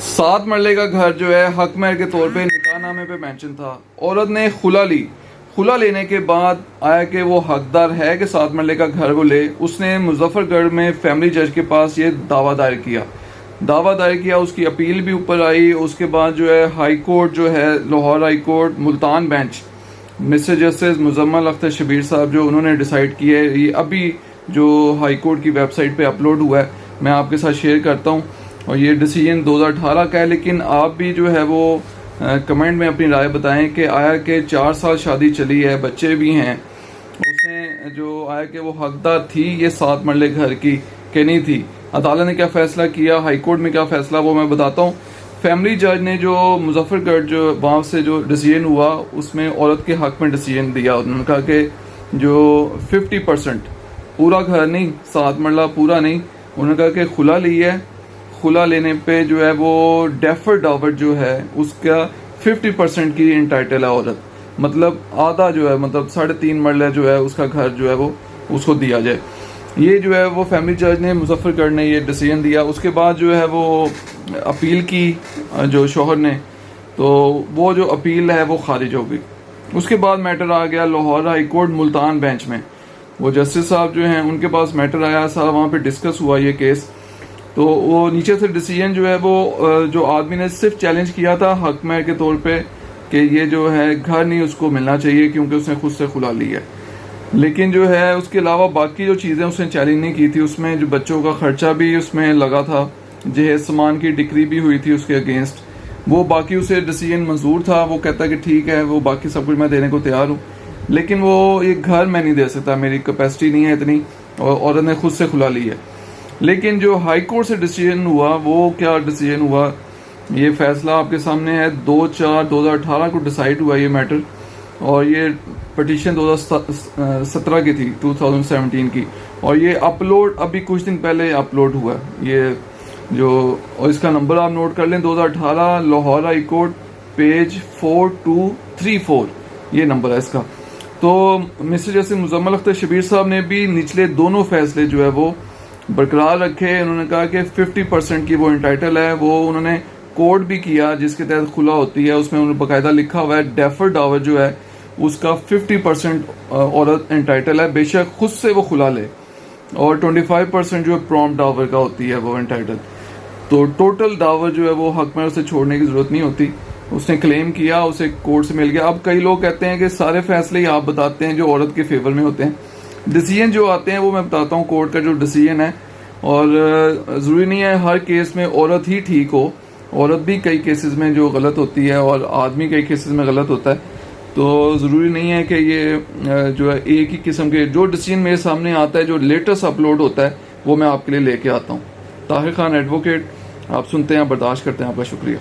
7 مرلے کا گھر جو ہے حق مہر کے طور پہ نکاح نامے پہ مینشن تھا. عورت نے خلا لی. خلا لینے کے بعد آیا کہ وہ حقدار ہے کہ 7 مرلے کا گھر وہ لے. اس نے مظفر گڑھ میں فیملی جج کے پاس یہ دعویٰ دائر کیا. اس کی اپیل بھی اوپر آئی. اس کے بعد جو ہے ہائی کورٹ جو ہے Lahore high court Multan bench mister justice Muzammil Akhtar Shabbir صاحب جو انہوں نے ڈیسائیڈ کیا ہے. یہ ابھی جو ہائی کورٹ کی ویب سائٹ پہ اپلوڈ ہوا ہے میں آپ کے ساتھ شیئر کرتا ہوں. اور یہ ڈیسیژن 2018 کا ہے, لیکن آپ بھی جو ہے وہ کمنٹ میں اپنی رائے بتائیں کہ آیا کہ 4 سال شادی چلی ہے, بچے بھی ہیں, اس نے جو آیا کہ وہ حقدار تھی یہ 7 مرلے گھر کی کہ نہیں تھی. عدالت نے کیا فیصلہ کیا, ہائی کورٹ میں کیا فیصلہ, وہ میں بتاتا ہوں. فیملی جج نے جو مظفر گڑھ جو وہاں سے جو ڈیسیژن ہوا اس میں عورت کے حق میں ڈیسیژن دیا. انہوں نے کہا کہ جو 50% پورا گھر نہیں, 7 مرلہ پورا نہیں, انہوں نے کہا کہ خلا لی ہے, خلا لینے پہ جو ہے وہ ڈیفر ڈاور جو ہے اس کا 50% کی انٹائٹل ہے عورت, مطلب آدھا جو ہے مطلب 3.5 مرلہ جو ہے اس کا گھر جو ہے وہ اس کو دیا جائے. یہ جو ہے وہ فیملی جج نے مظفر گڑھ نے یہ ڈیسیژن دیا. اس کے بعد جو ہے وہ اپیل کی جو شوہر نے, تو وہ جو اپیل ہے وہ خارج ہو گئی. اس کے بعد میٹر آ گیا Lahore high court Multan bench میں. وہ جسٹس صاحب جو ہیں ان کے پاس میٹر آیا, سارا وہاں پہ ڈسکس ہوا یہ کیس. تو وہ نیچے سے ڈیسیژن جو ہے وہ جو آدمی نے صرف چیلنج کیا تھا حق مہر کے طور پہ کہ یہ جو ہے گھر نہیں اس کو ملنا چاہیے کیونکہ اس نے خود سے خلا لی ہے, لیکن جو ہے اس کے علاوہ باقی جو چیزیں اس نے چیلنج نہیں کی تھی. اس میں جو بچوں کا خرچہ بھی اس میں لگا تھا, جہیز سامان کی ڈکری بھی ہوئی تھی اس کے اگینسٹ, وہ باقی اسے ڈیسیژن منظور تھا. وہ کہتا کہ ٹھیک ہے وہ باقی سب کچھ میں دینے کو تیار ہوں, لیکن وہ ایک گھر میں نہیں دے سکتا, میری کیپیسٹی نہیں ہے اتنی, اور عورت نے خود سے خلا لی ہے. لیکن جو ہائی کورٹ سے ڈیسیژن ہوا وہ کیا ڈیسیژن ہوا, یہ فیصلہ آپ کے سامنے ہے. 2/4/2018 کو ڈیسائیڈ ہوا یہ میٹر, اور یہ پٹیشن 2017 کی تھی, 2017 کی, اور یہ اپلوڈ ابھی کچھ دن پہلے اپلوڈ ہوا ہے. یہ جو اور اس کا نمبر آپ نوٹ کر لیں, 2018 لاہور ہائی کورٹ پیج 4234 یہ نمبر ہے اس کا. تو مسٹر جسٹس مزمل اختر شبیر صاحب نے بھی نچلے دونوں فیصلے جو ہے وہ برقرار رکھے. انہوں نے کہا کہ 50% کی وہ انٹائٹل ہے. وہ انہوں نے کوڈ بھی کیا جس کے تحت خلا ہوتی ہے, اس میں انہوں نے باقاعدہ لکھا ہوا ہے ڈیفر ڈاور جو ہے اس کا 50% عورت انٹائٹل ہے, بے شک خود سے وہ خلا لے, اور 25% جو ہے پرومپٹ ڈاور کا ہوتی ہے وہ انٹائٹل. تو ٹوٹل ڈاور جو ہے وہ حق میں اسے چھوڑنے کی ضرورت نہیں ہوتی. اس نے کلیم کیا, اسے کورٹ سے مل گیا. اب کئی لوگ کہتے ہیں کہ سارے فیصلے ہی آپ بتاتے ہیں جو عورت کے فیور میں ہوتے ہیں. ڈیسیژن جو آتے ہیں وہ میں بتاتا ہوں کورٹ کا جو ڈیسیژن ہے, اور ضروری نہیں ہے ہر کیس میں عورت ہی ٹھیک ہو, عورت بھی کئی کیسز میں جو غلط ہوتی ہے اور آدمی کئی کیسز میں غلط ہوتا ہے. تو ضروری نہیں ہے کہ یہ جو ہے ایک ہی قسم کے جو ڈیسیژن میرے سامنے آتا ہے جو لیٹسٹ اپلوڈ ہوتا ہے وہ میں آپ کے لیے لے کے آتا ہوں. طاہر خان ایڈوکیٹ, آپ سنتے ہیں, برداشت کرتے ہیں. آپ کا شکریہ.